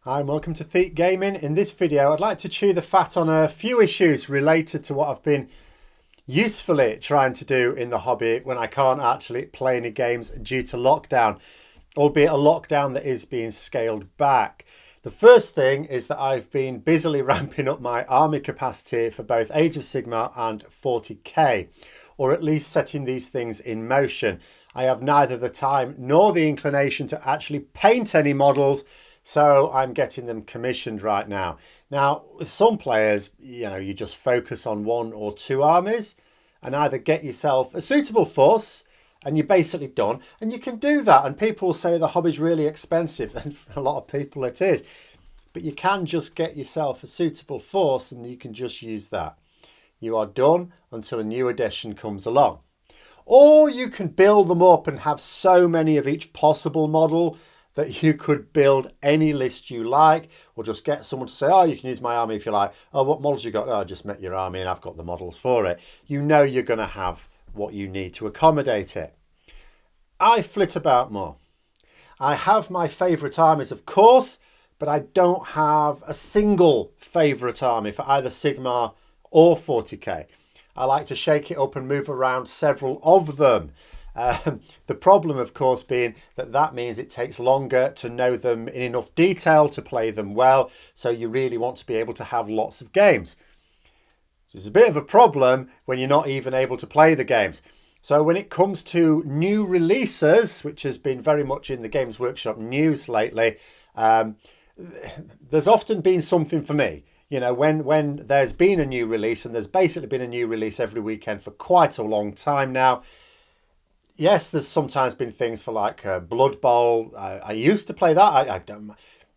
Hi and welcome to Thete Gaming. In this video I'd like to chew the fat on a few issues related to what I've been usefully trying to do in the hobby when I can't actually play any games due to lockdown, albeit a lockdown that is being scaled back. The first thing is that I've been busily ramping up my army capacity for both Age of Sigmar and 40k, or at least setting these things in motion. I have neither the time nor the inclination to actually paint any models, so I'm getting them commissioned right now. Now, with some players, you just focus on one or two armies and either get yourself a suitable force and you're basically done. And you can do that. And people will say the hobby's really expensive. And for a lot of people it is. But you can just get yourself a suitable force and you can just use that. You are done until a new edition comes along. Or you can build them up and have so many of each possible model that you could build any list you like, or just get someone to say, oh, you can use my army if you like. Oh, what models you got? Oh, I just met your army and I've got the models for it. You know you're going to have what you need to accommodate it. I flit about more. I have my favourite armies, of course, but I don't have a single favourite army for either Sigmar or 40k. I like to shake it up and move around several of them. The problem, of course, being that means it takes longer to know them in enough detail to play them well. So you really want to be able to have lots of games. Which is a bit of a problem when you're not even able to play the games. So when it comes to new releases, which has been very much in the Games Workshop news lately, there's often been something for me. When there's been a new release, and there's basically been a new release every weekend for quite a long time now. Yes, there's sometimes been things for like Blood Bowl. I used to play that.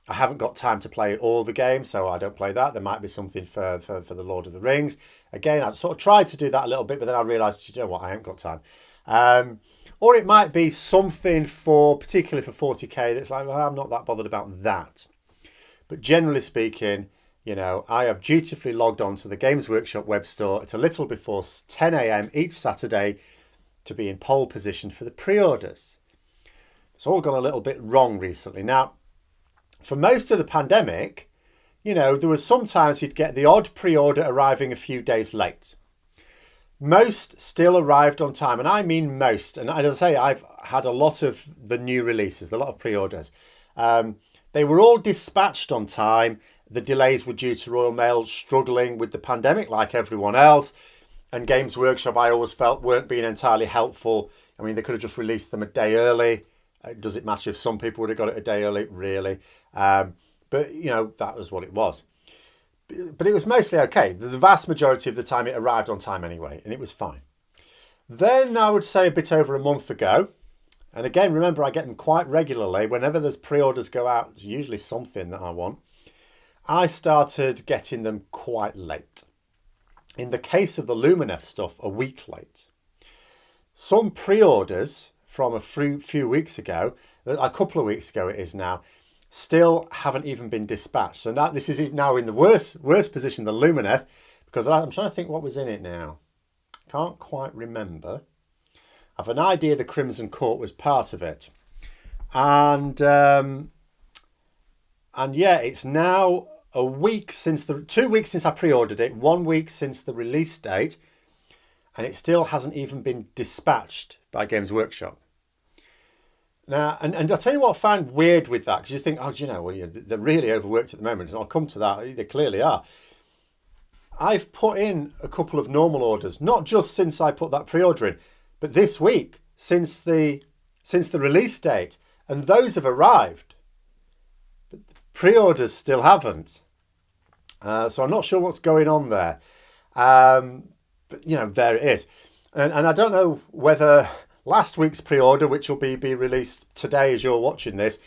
I haven't got time to play all the games, so I don't play that. There might be something for the Lord of the Rings. Again, I sort of tried to do that a little bit, but then I realised, you know what, I haven't got time. Or it might be something particularly for 40k that's like, well, I'm not that bothered about that. But generally speaking, I have dutifully logged on to the Games Workshop web store at a little before 10 a.m. each Saturday to be in pole position for the pre-orders. It's all gone a little bit wrong recently. Now, for most of the pandemic, there was sometimes you'd get the odd pre-order arriving a few days late. Most still arrived on time, and I mean most. And as I say, I've had a lot of the new releases, a lot of pre-orders. They were all dispatched on time. The delays were due to Royal Mail struggling with the pandemic like everyone else. And Games Workshop, I always felt, weren't being entirely helpful. I mean, they could have just released them a day early. Does it matter if some people would have got it a day early? Really? But, that was what it was. But it was mostly okay. The vast majority of the time it arrived on time anyway, and it was fine. Then I would say a bit over a month ago, and again, remember, I get them quite regularly. Whenever there's pre-orders go out, there's usually something that I want. I started getting them quite late. In the case of the Lumineth stuff, a week late. Some pre-orders from a few weeks ago, a couple of weeks ago it is now, still haven't even been dispatched. So now this is now in the worst position than Lumineth, because I'm trying to think what was in it now. Can't quite remember. I've an idea the Crimson Court was part of it. And yeah, it's now a week since 2 weeks since I pre-ordered it, 1 week since the release date, and it still hasn't even been dispatched by Games Workshop. Now, and I'll tell you what I find weird with that, because you think, they're really overworked at the moment, and I'll come to that. They clearly are. I've put in a couple of normal orders, not just since I put that pre-order in, but this week since the release date, and those have arrived. Pre-orders still haven't. So I'm not sure what's going on there. But, there it is. And I don't know whether last week's pre-order, which will be released today as you're watching this,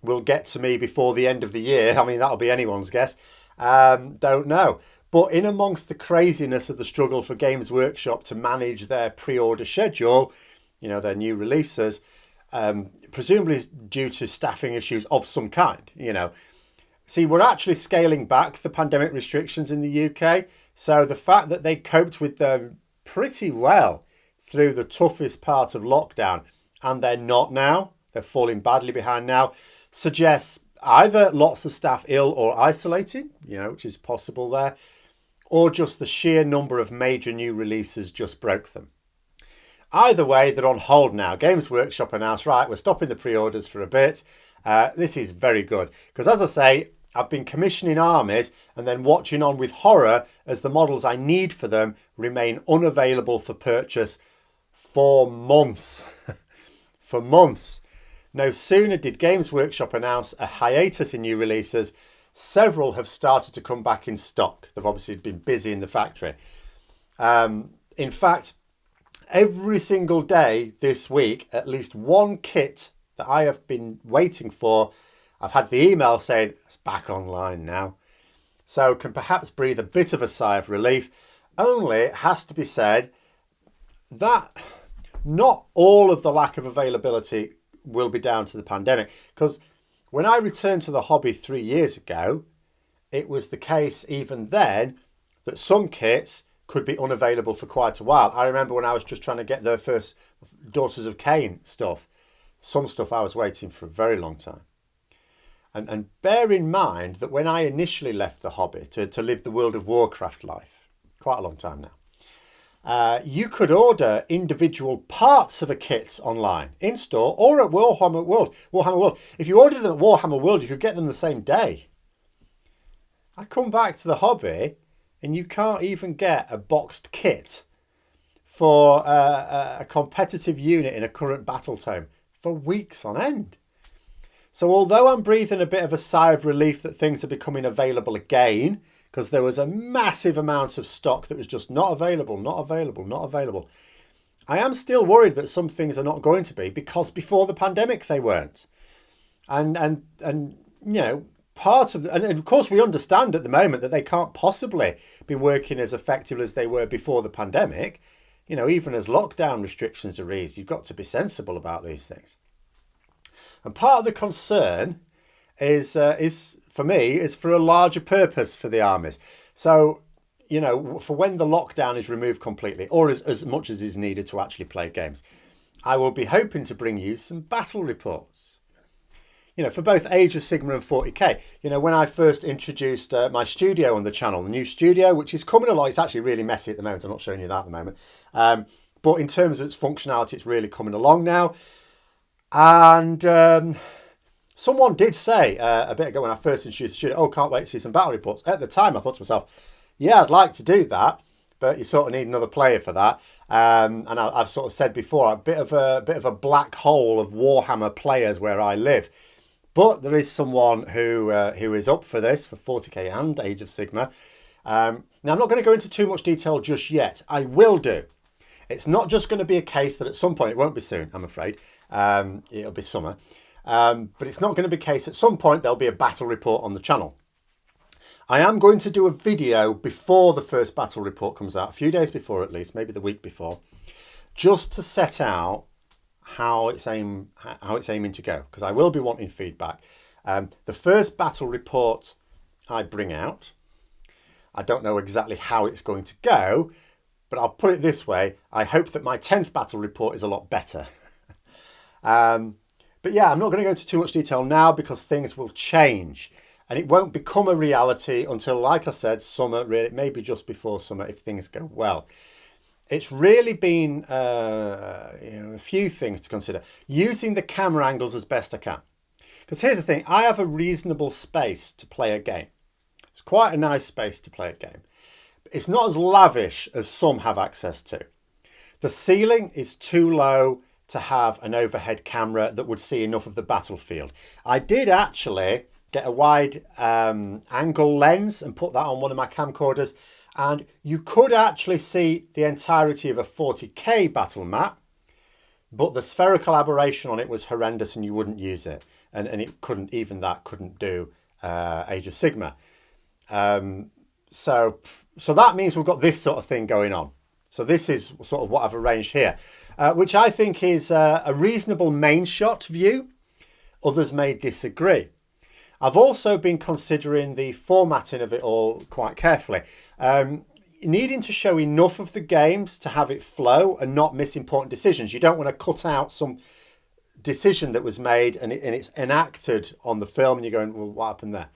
will get to me before the end of the year. I mean, that'll be anyone's guess. Don't know. But in amongst the craziness of the struggle for Games Workshop to manage their pre-order schedule, their new releases, presumably due to staffing issues of some kind, See, we're actually scaling back the pandemic restrictions in the UK. So the fact that they coped with them pretty well through the toughest part of lockdown, and they're not now, they're falling badly behind now, suggests either lots of staff ill or isolated, which is possible there, or just the sheer number of major new releases just broke them. Either way, they're on hold now. Games Workshop announced, right, we're stopping the pre-orders for a bit. This is very good because, as I say, I've been commissioning armies and then watching on with horror as the models I need for them remain unavailable for purchase for months. For months. No sooner did Games Workshop announce a hiatus in new releases, several have started to come back in stock. They've obviously been busy in the factory. In fact, every single day this week, at least one kit that I have been waiting for, I've had the email saying it's back online now. So can perhaps breathe a bit of a sigh of relief. Only it has to be said that not all of the lack of availability will be down to the pandemic. Because when I returned to the hobby 3 years ago, it was the case even then that some kits could be unavailable for quite a while. I remember when I was just trying to get the first Daughters of Cain stuff, some stuff I was waiting for a very long time. And bear in mind that when I initially left the hobby to live the World of Warcraft life, quite a long time now, you could order individual parts of a kit online, in store, or at Warhammer World. If you ordered them at Warhammer World, you could get them the same day. I come back to the hobby and you can't even get a boxed kit for a competitive unit in a current battle tome for weeks on end. So although I'm breathing a bit of a sigh of relief that things are becoming available again, because there was a massive amount of stock that was just not available, I am still worried that some things are not going to be, because before the pandemic they weren't. And part of and of course we understand at the moment that they can't possibly be working as effectively as they were before the pandemic. Even as lockdown restrictions are eased, you've got to be sensible about these things. And part of the concern is for me, is for a larger purpose for the armies. So, for when the lockdown is removed completely, or as much as is needed to actually play games, I will be hoping to bring you some battle reports. For both Age of Sigmar and 40k. When I first introduced my studio on the channel, the new studio, which is coming along, it's actually really messy at the moment. I'm not showing you that at the moment. But in terms of its functionality, it's really coming along now. And someone did say a bit ago when I first introduced the studio, can't wait to see some battle reports. At the time, I thought to myself, yeah, I'd like to do that, but you sort of need another player for that. And I've sort of said before, a bit of a black hole of Warhammer players where I live. But there is someone who is up for this, for 40k and Age of Sigmar. Now, I'm not going to go into too much detail just yet. I will do. It's not just going to be a case that at some point, it won't be soon, I'm afraid. It'll be summer. But it's not going to be a case at some point there'll be a battle report on the channel. I am going to do a video before the first battle report comes out, a few days before at least, maybe the week before, just to set out how it's aiming to go, because I will be wanting feedback. The first battle report I bring out, I don't know exactly how it's going to go, but I'll put it this way. I hope that my 10th battle report is a lot better. But yeah, I'm not going to go into too much detail now because things will change and it won't become a reality until, like I said, summer, really, maybe just before summer if things go well. It's really been a few things to consider. Using the camera angles as best I can. Because here's the thing, I have a reasonable space to play a game. It's quite a nice space to play a game. It's not as lavish as some have access to. The ceiling is too low to have an overhead camera that would see enough of the battlefield. I did actually get a wide angle lens and put that on one of my camcorders, and you could actually see the entirety of a 40k battle map, but the spherical aberration on it was horrendous and you wouldn't use it. And it couldn't do Age of Sigmar. So that means we've got this sort of thing going on. So this is sort of what I've arranged here, which I think is a reasonable main shot view. Others may disagree. I've also been considering the formatting of it all quite carefully. Needing to show enough of the games to have it flow and not miss important decisions. You don't want to cut out some decision that was made and it's enacted on the film and you're going, well, what happened there?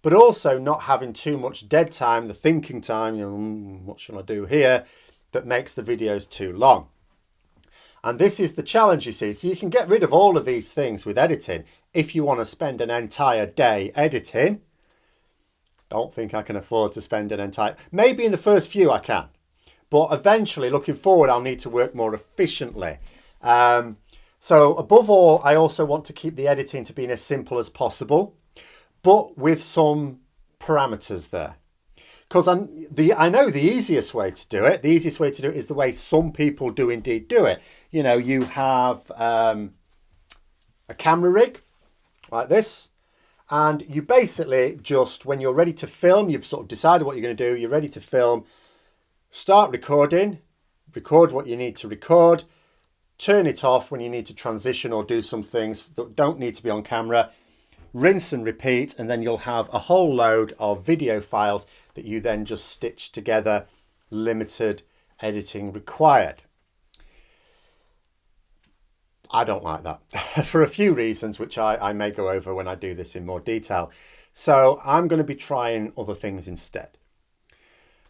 But also not having too much dead time, the thinking time, what shall I do here, that makes the videos too long. And this is the challenge, you see. So you can get rid of all of these things with editing. If you want to spend an entire day editing, don't think I can afford to spend an entire... Maybe in the first few I can. But eventually, looking forward, I'll need to work more efficiently. So above all, I also want to keep the editing to being as simple as possible, but with some parameters there. Because I know the easiest way to do it. The easiest way to do it is the way some people do indeed do it. You know, you have a camera rig like this. And you basically just, when you're ready to film, you've sort of decided what you're going to do. You're ready to film. Start recording. Record what you need to record. Turn it off when you need to transition or do some things that don't need to be on camera. Rinse and repeat, and then you'll have a whole load of video files that you then just stitch together. Limited editing required. I don't like that for a few reasons, which I may go over when I do this in more detail. So I'm going to be trying other things instead.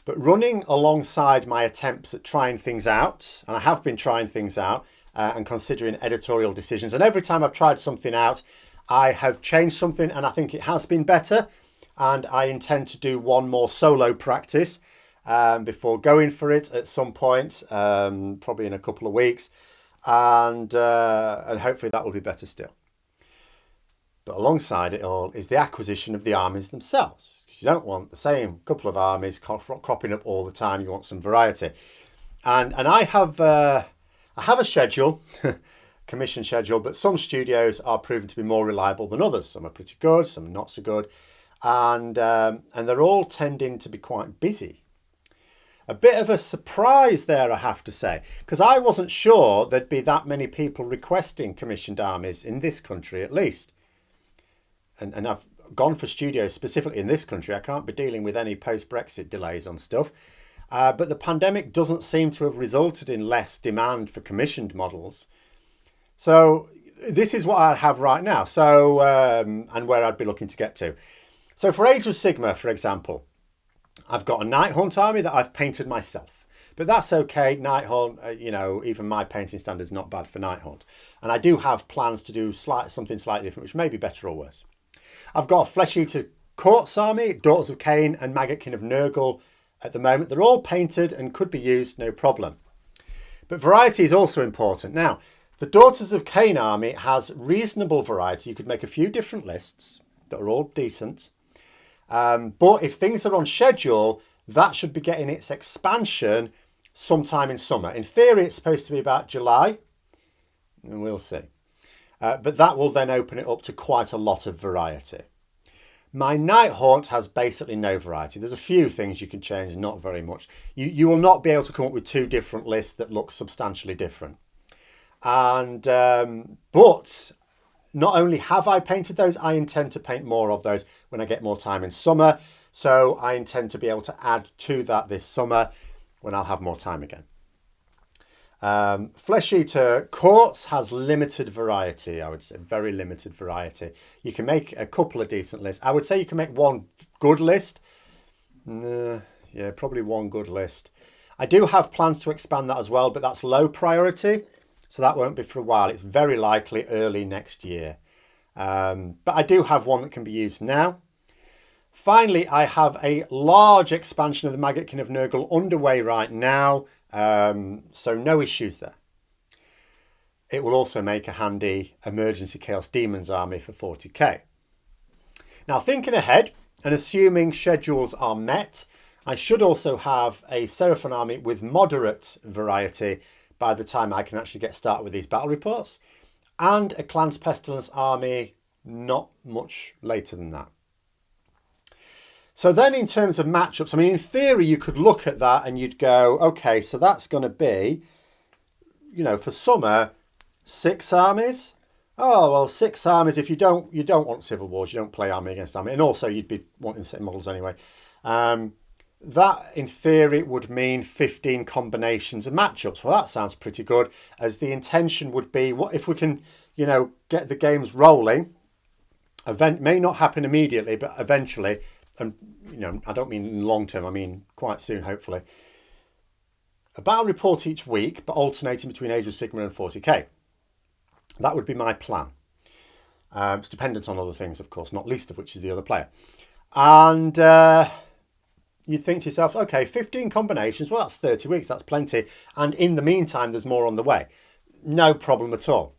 But running alongside my attempts at trying things out, and I have been trying things out and considering editorial decisions, and every time I've tried something out, I have changed something and I think it has been better. And I intend to do one more solo practice before going for it at some point, probably in a couple of weeks. And hopefully that will be better still. But alongside it all is the acquisition of the armies themselves. You don't want the same couple of armies cropping up all the time. You want some variety. And I have a schedule, commission schedule, but some studios are proven to be more reliable than others. Some are pretty good, some are not so good. And they're all tending to be quite busy. A bit of a surprise there, I have to say, because I wasn't sure there'd be that many people requesting commissioned armies in this country, at least. And I've gone for studios specifically in this country. I can't be dealing with any post-Brexit delays on stuff. But the pandemic doesn't seem to have resulted in less demand for commissioned models. So this is what I have right now. So and where I'd be looking to get to. So for Age of Sigmar, for example, I've got a Night Hunt army that I've painted myself. But that's okay. Night Hunt, even my painting standard is not bad for Night Hunt. And I do have plans to do something slightly different, which may be better or worse. I've got a Flesh Eater Courts army, Daughters of Cain and Maggotkin of Nurgle at the moment. They're all painted and could be used, no problem. But variety is also important. Now, the Daughters of Cain army has reasonable variety. You could make a few different lists that are all decent. But if things are on schedule, that should be getting its expansion sometime in summer. In theory, it's supposed to be about July. And we'll see. But that will then open it up to quite a lot of variety. My Night Hunt has basically no variety. There's a few things you can change, not very much. You will not be able to come up with two different lists that look substantially different. And but not only have I painted those, I intend to paint more of those when I get more time in summer. So I intend to be able to add to that this summer when I'll have more time again. Flesh Eater Courts has limited variety, I would say, very limited variety. You can make a couple of decent lists. I would say you can make one good list. Yeah, probably one good list. I do have plans to expand that as well, but that's low priority. So that won't be for a while. It's very likely early next year. But I do have one that can be used now. Finally, I have a large expansion of the Maggotkin of Nurgle underway right now. So no issues there. It will also make a handy emergency Chaos Demons army for 40k. Now thinking ahead and assuming schedules are met, I should also have a Seraphon army with moderate variety by the time I can actually get started with these battle reports, and a Clan's Pestilence army not much later than that. So then in terms of matchups, I mean, in theory, you could look at that and you'd go, okay, so that's going to be, for summer, 6 armies. Oh, well, 6 armies. If you don't want Civil Wars, you don't play army against army. And also you'd be wanting the same models anyway. That, in theory, would mean 15 combinations of matchups. Well, that sounds pretty good, as the intention would be, what if we can you know, get the games rolling. Event may not happen immediately, but eventually, and you know, I don't mean in long term, I mean quite soon, hopefully. A battle report each week, but alternating between Age of Sigmar and 40k. That would be my plan. It's dependent on other things, of course, not least of which is the other player. And you'd think to yourself, okay, 15 combinations, well, that's 30 weeks, that's plenty. And in the meantime, there's more on the way. No problem at all.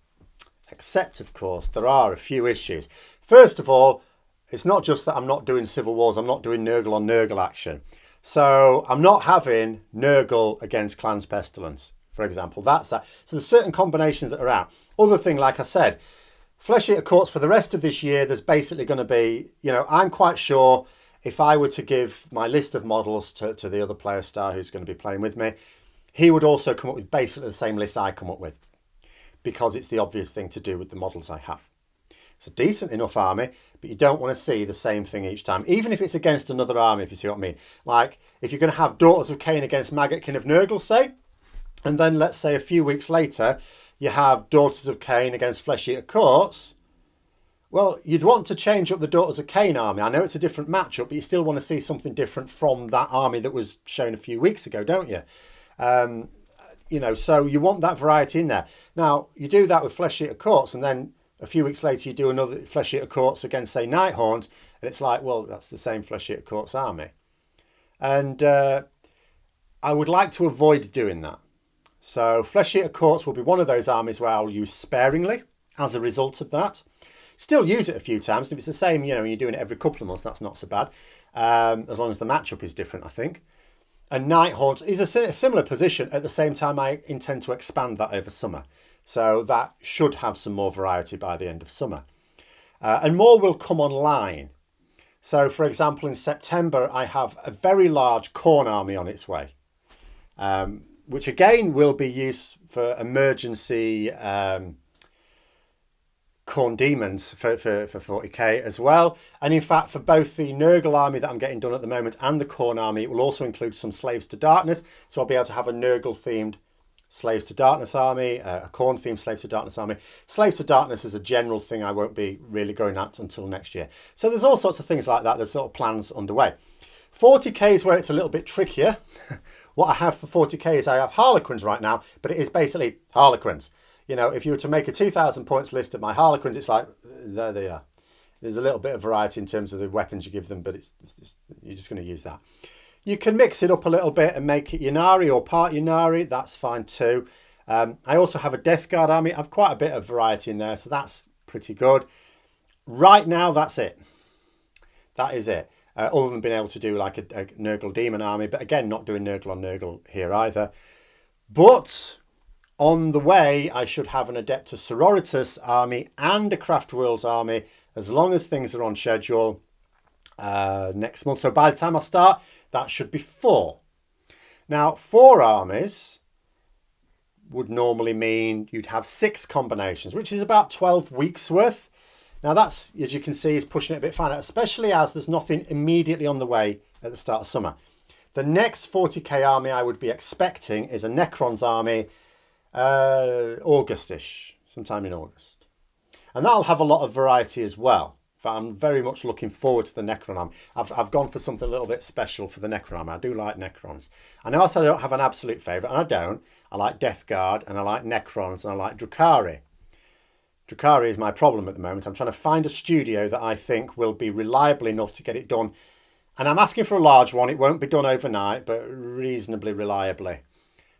Except, of course, there are a few issues. First of all, it's not just that I'm not doing Civil Wars, I'm not doing Nurgle on Nurgle action. So I'm not having Nurgle against Clans Pestilence, for example. That's that. So there's certain combinations that are out. Other thing, like I said, Flesh Eater Courts for the rest of this year, there's basically going to be, you know, I'm quite sure if I were to give my list of models to the other player star who's going to be playing with me, he would also come up with basically the same list I come up with, because it's the obvious thing to do with the models I have. It's a decent enough army, but you don't want to see the same thing each time, even if it's against another army, if you see what I mean. Like, if you're going to have Daughters of Cain against Maggotkin of Nurgle, say, and then let's say a few weeks later, you have Daughters of Cain against Flesh Eater Courts, well, you'd want to change up the Daughters of Cain army. I know it's a different matchup, but you still want to see something different from that army that was shown a few weeks ago, don't you? You know, so you want that variety in there. Now, you do that with Flesh Eater Courts, and then a few weeks later you do another Flesh Eater Courts against, say, Nighthaunt, and it's like, well, that's the same Flesh Eater Courts army. And I would like to avoid doing that. So Flesh Eater Courts will be one of those armies where I'll use sparingly as a result of that. Still use it a few times. If it's the same, you know, when you're doing it every couple of months, that's not so bad. As long as the matchup is different, I think. And Nighthaunt is a similar position. At the same time, I intend to expand that over summer. So that should have some more variety by the end of summer. And more will come online. So, for example, in September, I have a very large Khorne army on its way, which again will be used for emergency Khorne demons for 40k as well. And in fact, for both the Nurgle army that I'm getting done at the moment and the Khorne army, it will also include some Slaves to Darkness. So I'll be able to have a Nurgle themed Slaves to Darkness army, a Khorne themed Slaves to Darkness army. Slaves to Darkness is a general thing I won't be really going at until next year. So there's all sorts of things like that. There's sort of plans underway. 40k is where it's a little bit trickier. What I have for 40k is I have Harlequins right now, but it is basically Harlequins. You know, if you were to make a 2,000 points list of my Harlequins, it's like, there they are. There's a little bit of variety in terms of the weapons you give them, but you're just going to use that. You can mix it up a little bit and make it Ynnari or part Ynnari. That's fine too. I also have a Death Guard army. I have quite a bit of variety in there, so that's pretty good. Right now, that's it. That is it. Other than being able to do like a Nurgle Demon army, but again, not doing Nurgle on Nurgle here either. But on the way, I should have an Adeptus Sororitas army and a Craft Worlds army, as long as things are on schedule next month. So by the time I start, that should be 4. Now, 4 armies would normally mean you'd have 6 combinations, which is about 12 weeks worth. Now that's, as you can see, is pushing it a bit finer, especially as there's nothing immediately on the way at the start of summer. The next 40k army I would be expecting is a Necrons Army, Augustish, sometime in August. And that'll have a lot of variety as well. I'm very much looking forward to the Necron army. I've gone for something a little bit special for the Necron army. I do like Necrons. I know I said I don't have an absolute favourite, and I don't. I like Death Guard, and I like Necrons, and I like Drukhari. Drukhari is my problem at the moment. I'm trying to find a studio that I think will be reliable enough to get it done. And I'm asking for a large one. It won't be done overnight, but reasonably reliably.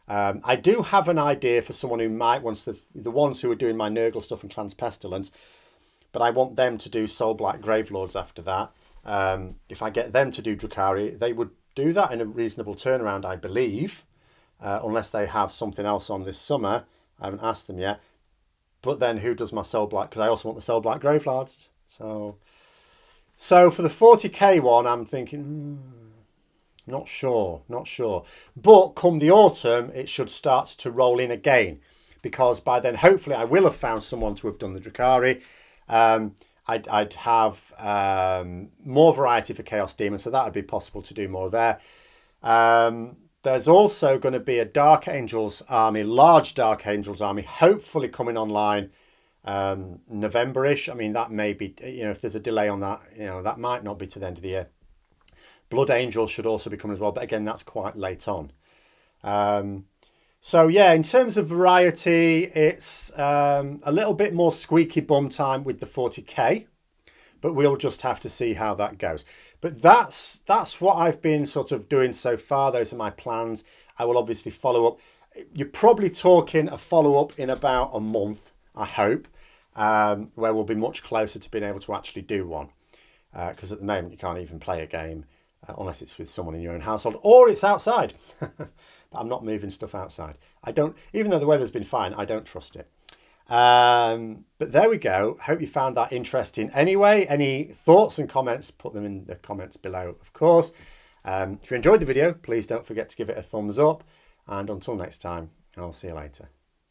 I do have an idea for someone who might, once the ones who are doing my Nurgle stuff in Clans Pestilence, but I want them to do Soul Black Gravelords after that. If I get them to do Drukhari, they would do that in a reasonable turnaround, I believe, unless they have something else on this summer. I haven't asked them yet. But then who does my Soul Black? Because I also want the Soul Black Gravelords. So for the 40k one, I'm thinking, not sure. But come the autumn, it should start to roll in again, because by then, hopefully, I will have found someone to have done the Drukhari. I'd have more variety for Chaos Demons, so that would be possible to do more there. There's also going to be a Dark Angels army, large Dark Angels army, hopefully coming online November-ish. I mean, that may be, if there's a delay on that, that might not be to the end of the year. Blood Angel should also be coming as well, but again, that's quite late on. So yeah, in terms of variety, it's a little bit more squeaky bum time with the 40k, but we'll just have to see how that goes. But that's what I've been sort of doing so far. Those are my plans. I will obviously follow up. You're probably talking a follow-up in about a month, I hope, where we'll be much closer to being able to actually do one. Because at the moment you can't even play a game unless it's with someone in your own household or it's outside. But I'm not moving stuff outside. Even though the weather's been fine, I don't trust it. But there we go. Hope you found that interesting. Anyway, any thoughts and comments, put them in the comments below, of course. If you enjoyed the video, please don't forget to give it a thumbs up. And until next time, I'll see you later.